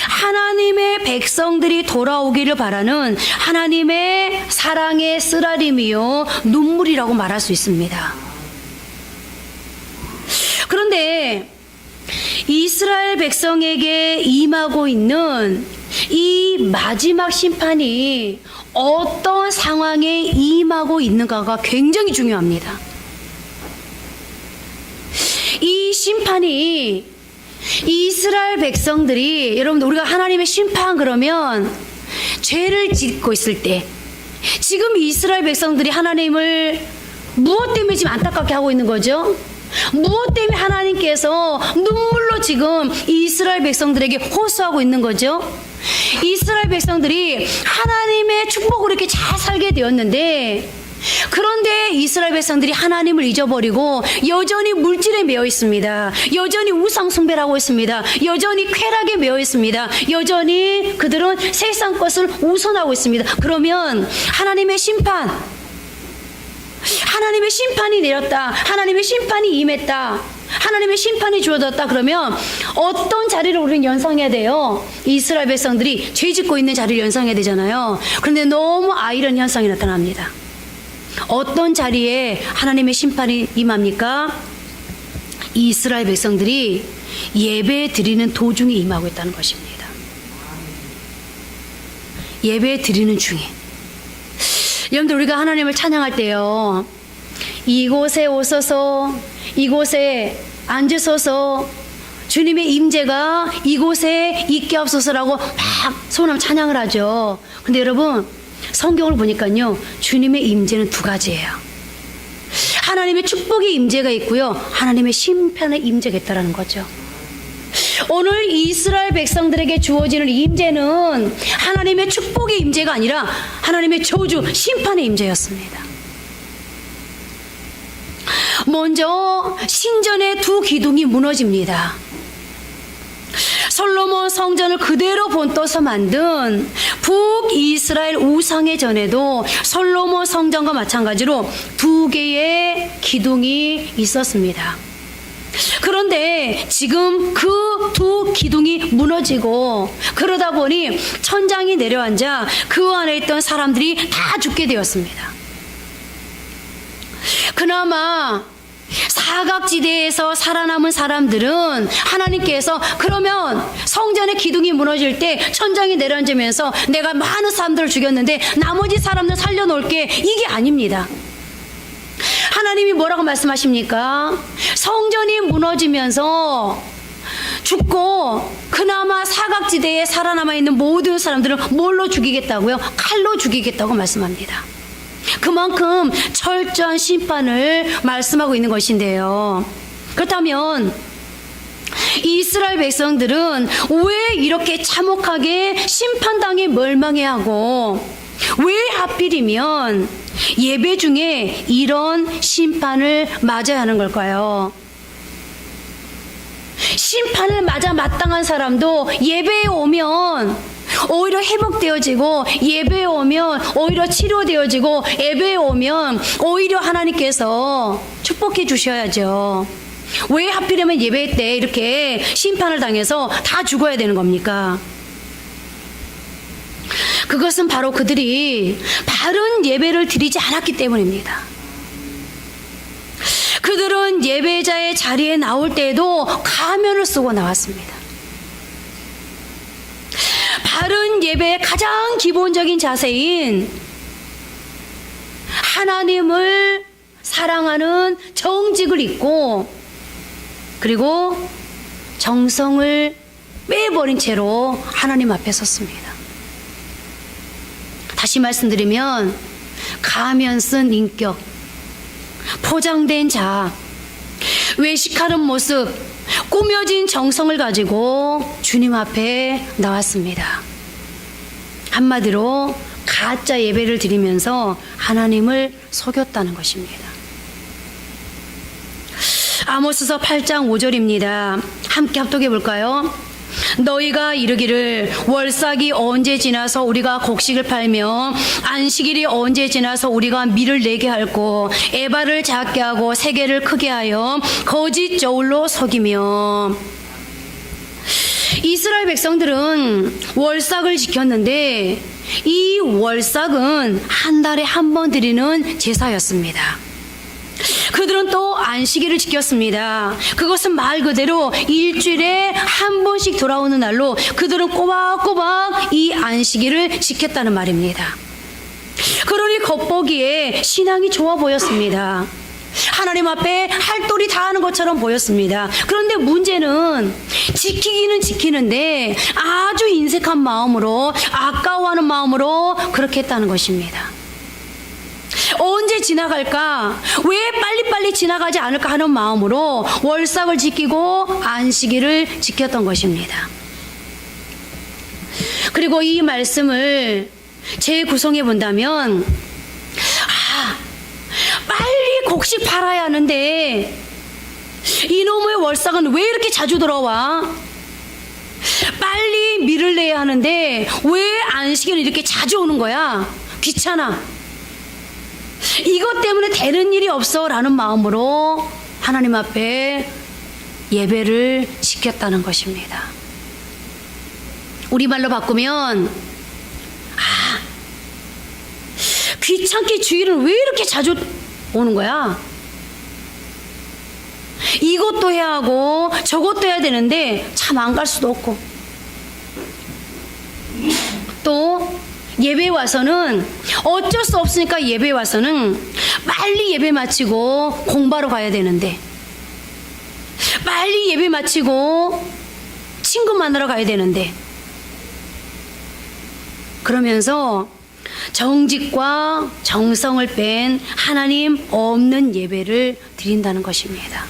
S1: 하나님의 백성들이 돌아오기를 바라는 하나님의 사랑의 쓰라림이요 눈물이라고 말할 수 있습니다. 그런데 이스라엘 백성에게 임하고 있는 이 마지막 심판이 어떤 상황에 임하고 있는가가 굉장히 중요합니다. 이 심판이 이스라엘 백성들이, 여러분, 우리가 하나님의 심판 그러면 죄를 짓고 있을 때, 지금 이스라엘 백성들이 하나님을 무엇 때문에 지금 안타깝게 하고 있는 거죠? 무엇 때문에 하나님께서 눈물로 지금 이스라엘 백성들에게 호소하고 있는 거죠? 이스라엘 백성들이 하나님의 축복으로 이렇게 잘 살게 되었는데, 그런데 이스라엘 백성들이 하나님을 잊어버리고 여전히 물질에 매여 있습니다. 여전히 우상 숭배를 하고 있습니다. 여전히 쾌락에 매여 있습니다. 여전히 그들은 세상 것을 우선하고 있습니다. 그러면 하나님의 심판이 내렸다, 하나님의 심판이 임했다, 하나님의 심판이 주어졌다, 그러면 어떤 자리를 우리는 연상해야 돼요? 이스라엘 백성들이 죄짓고 있는 자리를 연상해야 되잖아요. 그런데 너무 아이러니 현상이 나타납니다. 어떤 자리에 하나님의 심판이 임합니까? 이스라엘 백성들이 예배 드리는 도중에 임하고 있다는 것입니다. 예배 드리는 중에. 여러분들, 우리가 하나님을 찬양할 때요, 이곳에 오소서, 이곳에 앉으소서, 주님의 임재가 이곳에 있게 없소서라고 막 소원하면 찬양을 하죠. 근데 여러분, 성경을 보니까요, 주님의 임재는 두 가지예요. 하나님의 축복의 임재가 있고요, 하나님의 심판의 임재가 있다는 거죠. 오늘 이스라엘 백성들에게 주어지는 임재는 하나님의 축복의 임재가 아니라 하나님의 저주, 심판의 임재였습니다. 먼저 신전의 두 기둥이 무너집니다. 솔로몬 성전을 그대로 본떠서 만든 북이스라엘 우상의 전에도 솔로몬 성전과 마찬가지로 두 개의 기둥이 있었습니다. 그런데 지금 그 두 기둥이 무너지고 그러다 보니 천장이 내려앉아 그 안에 있던 사람들이 다 죽게 되었습니다. 그나마 사각지대에서 살아남은 사람들은 하나님께서 그러면 성전의 기둥이 무너질 때 천장이 내려앉으면서 내가 많은 사람들을 죽였는데 나머지 사람들 살려놓을게, 이게 아닙니다. 하나님이 뭐라고 말씀하십니까? 성전이 무너지면서 죽고 그나마 사각지대에 살아남아 있는 모든 사람들은 뭘로 죽이겠다고요? 칼로 죽이겠다고 말씀합니다. 그만큼 철저한 심판을 말씀하고 있는 것인데요. 그렇다면 이스라엘 백성들은 왜 이렇게 참혹하게 심판당에 멸망해야 하고 왜 하필이면 예배 중에 이런 심판을 맞아야 하는 걸까요? 심판을 맞아 마땅한 사람도 예배에 오면 오히려 회복되어지고, 예배에 오면 오히려 치료되어지고, 예배에 오면 오히려 하나님께서 축복해 주셔야죠. 왜 하필이면 예배 때 이렇게 심판을 당해서 다 죽어야 되는 겁니까? 그것은 바로 그들이 바른 예배를 드리지 않았기 때문입니다. 그들은 예배자의 자리에 나올 때에도 가면을 쓰고 나왔습니다. 바른 예배의 가장 기본적인 자세인 하나님을 사랑하는 정직을 입고, 그리고 정성을 빼버린 채로 하나님 앞에 섰습니다. 다시 말씀드리면 가면 쓴 인격, 포장된 자아, 외식하는 모습, 꾸며진 정성을 가지고 주님 앞에 나왔습니다. 한마디로 가짜 예배를 드리면서 하나님을 속였다는 것입니다. 아모스서 8장 5절입니다. 함께 합독해 볼까요? 너희가 이르기를 월삭이 언제 지나서 우리가 곡식을 팔며 안식일이 언제 지나서 우리가 밀을 내게 할고 에바를 작게 하고 세계를 크게 하여 거짓 저울로 속이며. 이스라엘 백성들은 월삭을 지켰는데 이 월삭은 한 달에 한 번 드리는 제사였습니다. 그들은 또 안식일을 지켰습니다. 그것은 말 그대로 일주일에 한 번씩 돌아오는 날로 그들은 꼬박꼬박 이 안식일을 지켰다는 말입니다. 그러니 겉보기에 신앙이 좋아 보였습니다. 하나님 앞에 할 도리 다 하는 것처럼 보였습니다. 그런데 문제는 지키기는 지키는데 아주 인색한 마음으로, 아까워하는 마음으로 그렇게 했다는 것입니다. 언제 지나갈까? 왜 빨리빨리 지나가지 않을까 하는 마음으로 월삭을 지키고 안식일을 지켰던 것입니다. 그리고 이 말씀을 재구성해 본다면, 빨리 곡식 팔아야 하는데 이놈의 월삭은 왜 이렇게 자주 돌아와? 빨리 밀을 내야 하는데 왜 안식일은 이렇게 자주 오는 거야? 귀찮아. 이것 때문에 되는 일이 없어 라는 마음으로 하나님 앞에 예배를 지켰다는 것입니다. 우리말로 바꾸면 귀찮게 주일은 왜 이렇게 자주 오는 거야? 이것도 해야 하고 저것도 해야 되는데 참 안 갈 수도 없고, 또 예배에 와서는 어쩔 수 없으니까 예배에 와서는 빨리 예배 마치고 공부하러 가야 되는데, 빨리 예배 마치고 친구 만나러 가야 되는데, 그러면서 정직과 정성을 뺀 하나님 없는 예배를 드린다는 것입니다.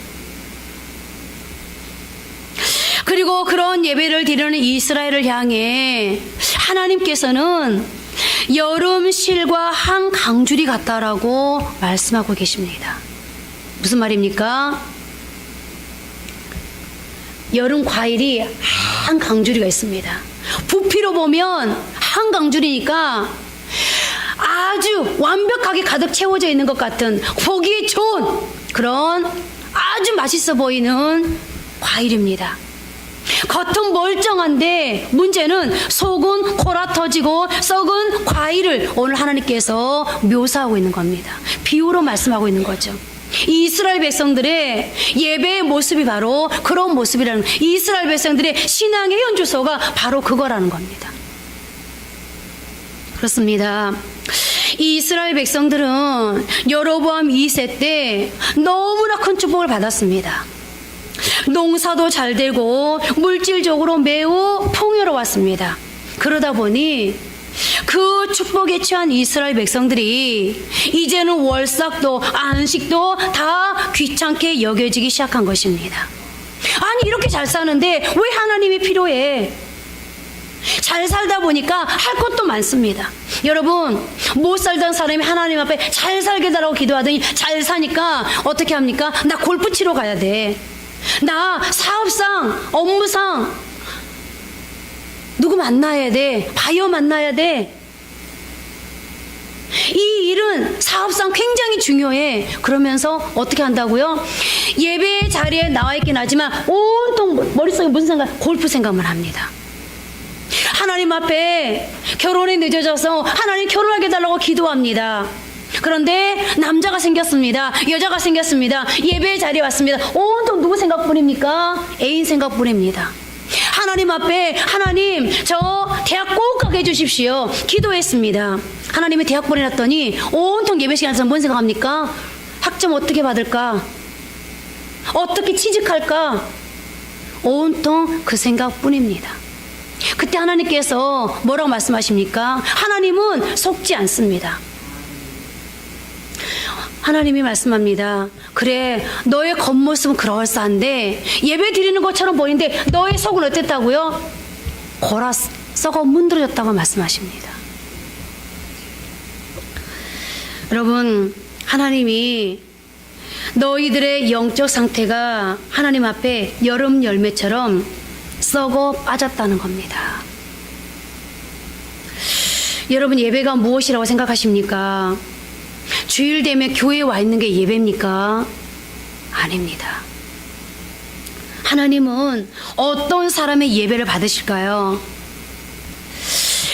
S1: 그리고 그런 예배를 드리는 이스라엘을 향해 하나님께서는 여름 실과 한 강줄이 같다라고 말씀하고 계십니다. 무슨 말입니까? 여름 과일이 한 강줄이가 있습니다. 부피로 보면 한 강줄이니까 아주 완벽하게 가득 채워져 있는 것 같은 보기 좋은 그런 아주 맛있어 보이는 과일입니다. 겉은 멀쩡한데 문제는 속은 골아 터지고 썩은 과일을 오늘 하나님께서 묘사하고 있는 겁니다. 비유로 말씀하고 있는 거죠. 이 이스라엘 백성들의 예배의 모습이 바로 그런 모습이라는, 이스라엘 백성들의 신앙의 현주소가 바로 그거라는 겁니다. 그렇습니다. 이 이스라엘 백성들은 여로보암 2세 때 너무나 큰 축복을 받았습니다. 농사도 잘 되고 물질적으로 매우 풍요로웠습니다. 그러다 보니 그 축복에 취한 이스라엘 백성들이 이제는 월삭도 안식도 다 귀찮게 여겨지기 시작한 것입니다. 아니, 이렇게 잘 사는데 왜 하나님이 필요해? 잘 살다 보니까 할 것도 많습니다. 여러분, 못 살던 사람이 하나님 앞에 잘 살게 달라고 기도하더니 잘 사니까 어떻게 합니까? 나 골프 치러 가야 돼. 나 사업상, 업무상 누구 만나야 돼. 바이어 만나야 돼. 이 일은 사업상 굉장히 중요해. 그러면서 어떻게 한다고요? 예배 자리에 나와 있긴 하지만 온통 머릿속에 무슨 생각? 골프 생각만 합니다. 하나님 앞에 결혼이 늦어져서 하나님 결혼하게 해달라고 기도합니다. 그런데 남자가 생겼습니다. 여자가 생겼습니다. 예배 자리에 왔습니다. 온통 누구 생각뿐입니까? 애인 생각뿐입니다. 하나님 앞에 하나님 저 대학 꼭 가게 해주십시오. 기도했습니다. 하나님이 대학 보내놨더니 온통 예배 시간에서 뭔 생각합니까? 학점 어떻게 받을까? 어떻게 취직할까? 온통 그 생각뿐입니다. 그때 하나님께서 뭐라고 말씀하십니까? 하나님은 속지 않습니다. 하나님이 말씀합니다. 그래, 너의 겉모습은 그럴싸한데 예배 드리는 것처럼 보이는데 너의 속은 어땠다고요? 골아 썩어 문드러졌다고 말씀하십니다. 여러분, 하나님이 너희들의 영적 상태가 하나님 앞에 여름 열매처럼 썩어 빠졌다는 겁니다. 여러분, 예배가 무엇이라고 생각하십니까? 주일 되면 교회에 와 있는 게 예배입니까? 아닙니다. 하나님은 어떤 사람의 예배를 받으실까요?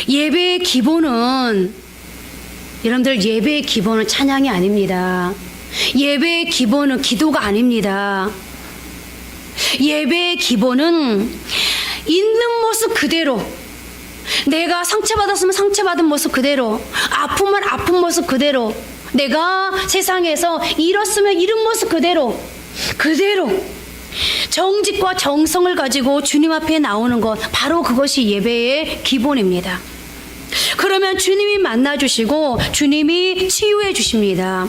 S1: 예배의 기본은, 여러분들, 예배의 기본은 찬양이 아닙니다. 예배의 기본은 기도가 아닙니다. 예배의 기본은 있는 모습 그대로, 내가 상처받았으면 상처받은 모습 그대로, 아프면 아픈 모습 그대로, 내가 세상에서 잃었으면 잃은 모습 그대로 정직과 정성을 가지고 주님 앞에 나오는 것, 바로 그것이 예배의 기본입니다. 그러면 주님이 만나주시고 주님이 치유해 주십니다.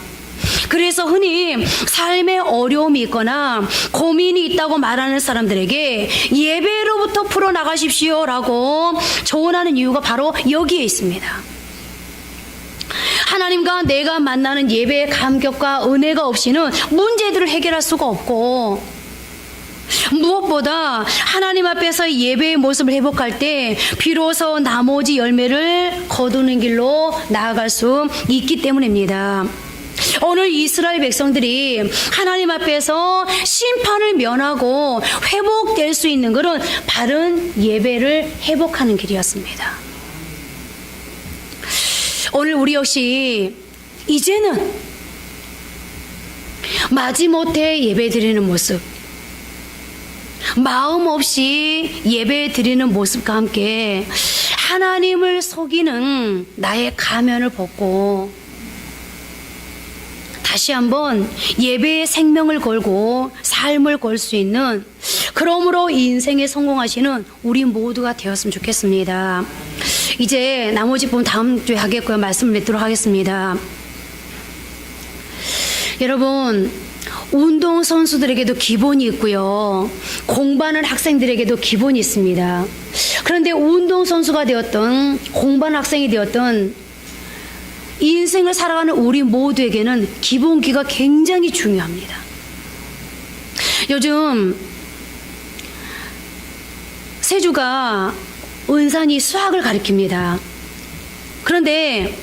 S1: 그래서 흔히 삶에 어려움이 있거나 고민이 있다고 말하는 사람들에게 예배로부터 풀어나가십시오 라고 조언하는 이유가 바로 여기에 있습니다. 하나님과 내가 만나는 예배의 감격과 은혜가 없이는 문제들을 해결할 수가 없고, 무엇보다 하나님 앞에서 예배의 모습을 회복할 때 비로소 나머지 열매를 거두는 길로 나아갈 수 있기 때문입니다. 오늘 이스라엘 백성들이 하나님 앞에서 심판을 면하고 회복될 수 있는 것은 바른 예배를 회복하는 길이었습니다. 오늘 우리 역시 이제는 마지못해 예배 드리는 모습, 마음 없이 예배 드리는 모습과 함께 하나님을 속이는 나의 가면을 벗고 다시 한번 예배의 생명을 걸고 삶을 걸 수 있는, 그러므로 인생에 성공하시는 우리 모두가 되었으면 좋겠습니다. 이제 나머지 부분 다음 주에 하겠고요. 말씀을 맺도록 하겠습니다. 여러분, 운동선수들에게도 기본이 있고요. 공부하는 학생들에게도 기본이 있습니다. 그런데 운동선수가 되었던, 공부하는 학생이 되었던 인생을 살아가는 우리 모두에게는 기본기가 굉장히 중요합니다. 요즘 세주가 은산이 수학을 가르칩니다. 그런데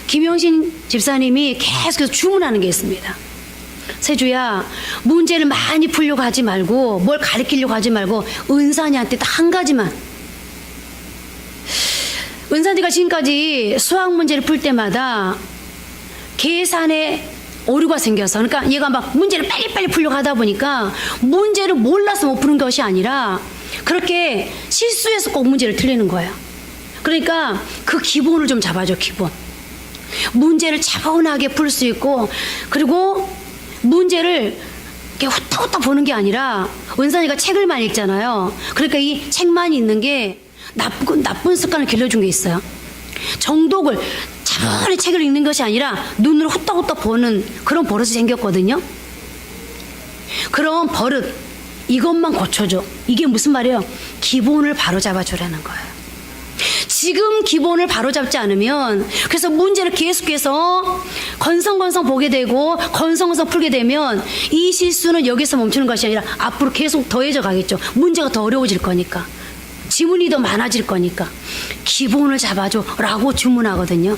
S1: 김영신 집사님이 계속해서 주문하는 게 있습니다. 세주야, 문제를 많이 풀려고 하지 말고 뭘 가르치려고 하지 말고 은산이한테 딱 한 가지만. 은산이가 지금까지 수학 문제를 풀 때마다 계산에 오류가 생겨서, 그러니까 얘가 막 문제를 빨리빨리 풀려고 하다 보니까 문제를 몰라서 못 푸는 것이 아니라 그렇게 실수해서 꼭 문제를 틀리는 거예요. 그러니까 그 기본을 좀 잡아줘. 기본. 문제를 차분하게 풀 수 있고, 그리고 문제를 이렇게 후딱후딱 보는 게 아니라, 은산이가 책을 많이 읽잖아요. 그러니까 이 책만 읽는 게 나쁜 습관을 길러준 게 있어요. 정독을 차분히 책을 읽는 것이 아니라 눈으로 후딱후딱 보는 그런 버릇이 생겼거든요. 그런 버릇, 이것만 고쳐줘. 이게 무슨 말이에요? 기본을 바로 잡아주라는 거예요. 지금 기본을 바로 잡지 않으면, 그래서 문제를 계속해서 건성건성 보게 되고 건성건성 풀게 되면 이 실수는 여기서 멈추는 것이 아니라 앞으로 계속 더해져 가겠죠. 문제가 더 어려워질 거니까, 지문이 더 많아질 거니까 기본을 잡아줘 라고 주문하거든요.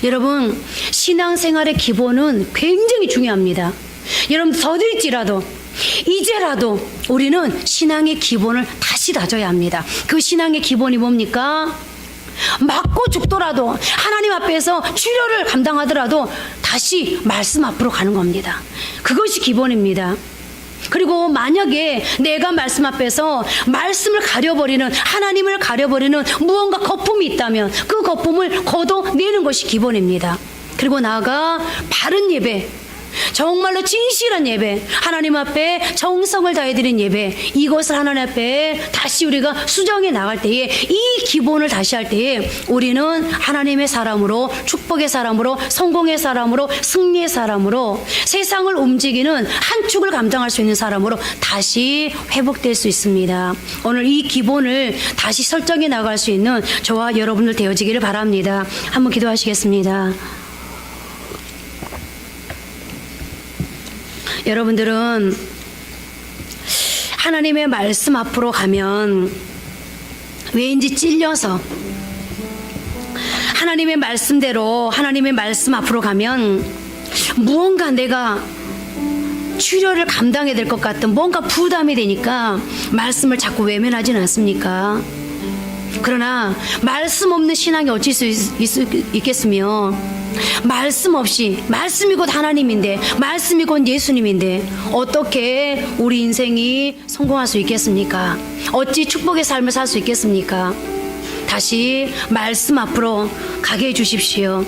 S1: 여러분, 신앙생활의 기본은 굉장히 중요합니다. 여러분, 더딜지라도 이제라도 우리는 신앙의 기본을 다시 다져야 합니다. 그 신앙의 기본이 뭡니까? 맞고 죽더라도, 하나님 앞에서 출혈을 감당하더라도 다시 말씀 앞으로 가는 겁니다. 그것이 기본입니다. 그리고 만약에 내가 말씀 앞에서 말씀을 가려버리는, 하나님을 가려버리는 무언가 거품이 있다면 그 거품을 걷어내는 것이 기본입니다. 그리고 나아가 바른 예배, 정말로 진실한 예배, 하나님 앞에 정성을 다해드린 예배, 이것을 하나님 앞에 다시 우리가 수정해 나갈 때에, 이 기본을 다시 할 때에 우리는 하나님의 사람으로, 축복의 사람으로, 성공의 사람으로, 승리의 사람으로, 세상을 움직이는 한 축을 감당할 수 있는 사람으로 다시 회복될 수 있습니다. 오늘 이 기본을 다시 설정해 나갈 수 있는 저와 여러분들 되어지기를 바랍니다. 한번 기도하시겠습니다. 여러분들은 하나님의 말씀 앞으로 가면 왠지 찔려서, 하나님의 말씀대로 하나님의 말씀 앞으로 가면 무언가 내가 출혈을 감당해야 될 것 같은 뭔가 부담이 되니까 말씀을 자꾸 외면하지는 않습니까? 그러나 말씀 없는 신앙이 어찌 있겠으며, 말씀 없이, 말씀이 곧 하나님인데, 말씀이 곧 예수님인데 어떻게 우리 인생이 성공할 수 있겠습니까? 어찌 축복의 삶을 살 수 있겠습니까? 다시 말씀 앞으로 가게 해주십시오.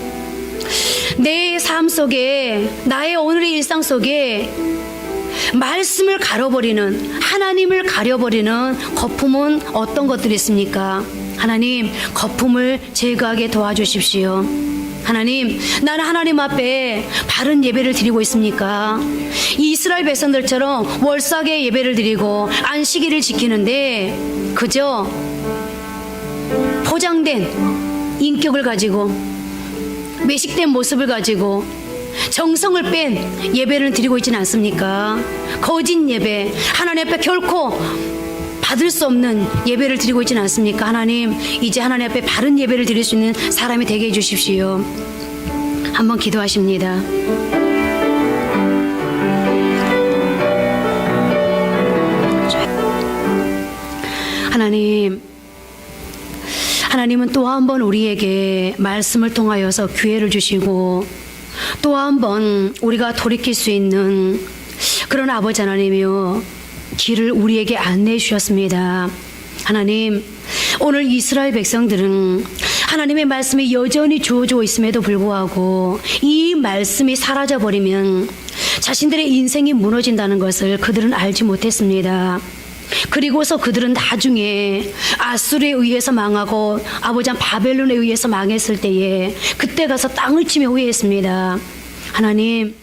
S1: 내 삶 속에, 나의 오늘의 일상 속에 말씀을 가려버리는, 하나님을 가려버리는 거품은 어떤 것들이 있습니까? 하나님, 거품을 제거하게 도와주십시오. 하나님, 나는 하나님 앞에 바른 예배를 드리고 있습니까? 이스라엘 백성들처럼 월삭의 예배를 드리고 안식일을 지키는데 그저 포장된 인격을 가지고, 매식된 모습을 가지고 정성을 뺀 예배를 드리고 있지는 않습니까? 거짓 예배, 하나님 앞에 결코 받을 수 없는 예배를 드리고 있지는 않습니까? 하나님, 이제 하나님 앞에 바른 예배를 드릴 수 있는 사람이 되게 해주십시오. 한번 기도하십니다. 하나님은 또 한 번 우리에게 말씀을 통하여서 기회를 주시고, 또 한 번 우리가 돌이킬 수 있는 그런 아버지 하나님이요, 길을 우리에게 안내해 주셨습니다. 하나님, 오늘 이스라엘 백성들은 하나님의 말씀이 여전히 주어지고 있음에도 불구하고 이 말씀이 사라져버리면 자신들의 인생이 무너진다는 것을 그들은 알지 못했습니다. 그리고서 그들은 나중에 아수르에 의해서 망하고 아버지 바벨론에 의해서 망했을 때에 그때 가서 땅을 치며 후회했습니다. 하나님,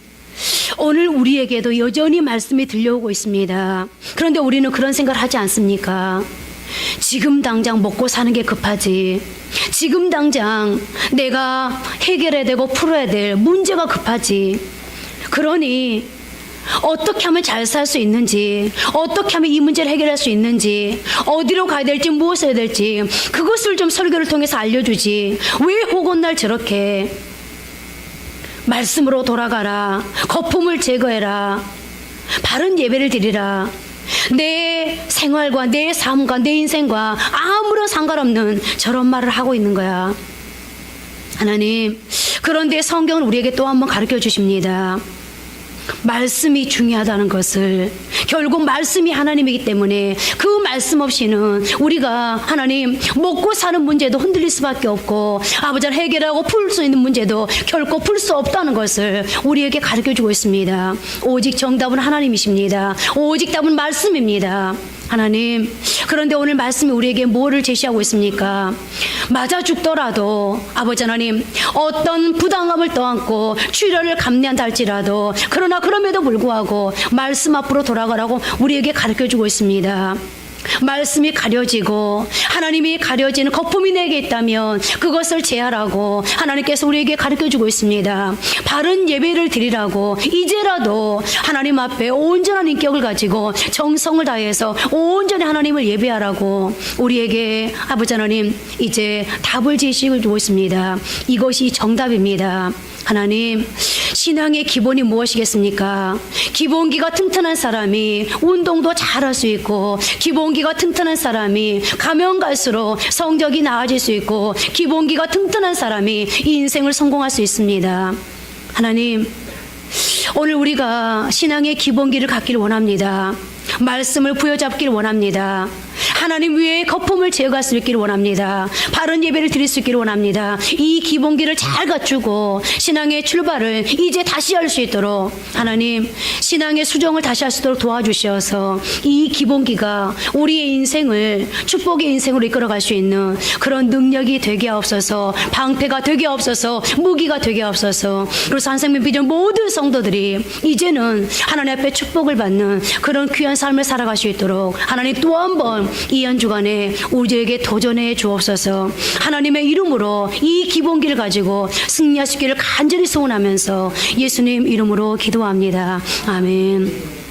S1: 오늘 우리에게도 여전히 말씀이 들려오고 있습니다. 그런데 우리는 그런 생각을 하지 않습니까? 지금 당장 먹고 사는 게 급하지, 지금 당장 내가 해결해야 되고 풀어야 될 문제가 급하지, 그러니 어떻게 하면 잘 살 수 있는지, 어떻게 하면 이 문제를 해결할 수 있는지, 어디로 가야 될지, 무엇을 해야 될지 그것을 좀 설교를 통해서 알려주지, 왜 혹은 날 저렇게 말씀으로 돌아가라. 거품을 제거해라. 바른 예배를 드리라. 내 생활과 내 삶과 내 인생과 아무런 상관없는 저런 말을 하고 있는 거야. 하나님, 그런데 성경은 우리에게 또 한 번 가르쳐 주십니다. 말씀이 중요하다는 것을. 결국 말씀이 하나님이기 때문에 그 말씀 없이는 우리가 하나님 먹고 사는 문제도 흔들릴 수밖에 없고 아버지를 해결하고 풀 수 있는 문제도 결코 풀 수 없다는 것을 우리에게 가르쳐주고 있습니다. 오직 정답은 하나님이십니다. 오직 답은 말씀입니다. 하나님, 그런데 오늘 말씀이 우리에게 뭐를 제시하고 있습니까? 맞아 죽더라도 아버지 하나님, 어떤 부당함을 떠안고 출혈을 감내한다 할지라도 그러나 그럼에도 불구하고 말씀 앞으로 돌아가라고 우리에게 가르쳐주고 있습니다. 말씀이 가려지고 하나님이 가려지는 거품이 내게 있다면 그것을 제하라고 하나님께서 우리에게 가르쳐주고 있습니다. 바른 예배를 드리라고, 이제라도 하나님 앞에 온전한 인격을 가지고 정성을 다해서 온전히 하나님을 예배하라고 우리에게 아버지 하나님 이제 답을 제시해주고 있습니다. 이것이 정답입니다. 하나님, 신앙의 기본이 무엇이겠습니까? 기본기가 튼튼한 사람이 운동도 잘할 수 있고, 기본기가 튼튼한 사람이 가면 갈수록 성적이 나아질 수 있고, 기본기가 튼튼한 사람이 인생을 성공할 수 있습니다. 하나님, 오늘 우리가 신앙의 기본기를 갖기를 원합니다. 말씀을 부여잡기를 원합니다. 하나님 위에 거품을 제거할 수 있기를 원합니다. 바른 예배를 드릴 수 있기를 원합니다. 이 기본기를 잘 갖추고 신앙의 출발을 이제 다시 할 수 있도록 하나님 신앙의 수정을 다시 할 수 있도록 도와주셔서 이 기본기가 우리의 인생을 축복의 인생으로 이끌어갈 수 있는 그런 능력이 되게 하옵소서. 방패가 되게 하옵소서. 무기가 되게 하옵소서. 그리고 산생명 비전 모든 성도들이 이제는 하나님 앞에 축복을 받는 그런 귀한 삶을 살아갈 수 있도록 하나님 또 한 번 이 한 주간에 우리에게 도전해 주옵소서. 하나님의 이름으로 이 기본기를 가지고 승리하시기를 간절히 소원하면서 예수님 이름으로 기도합니다. 아멘.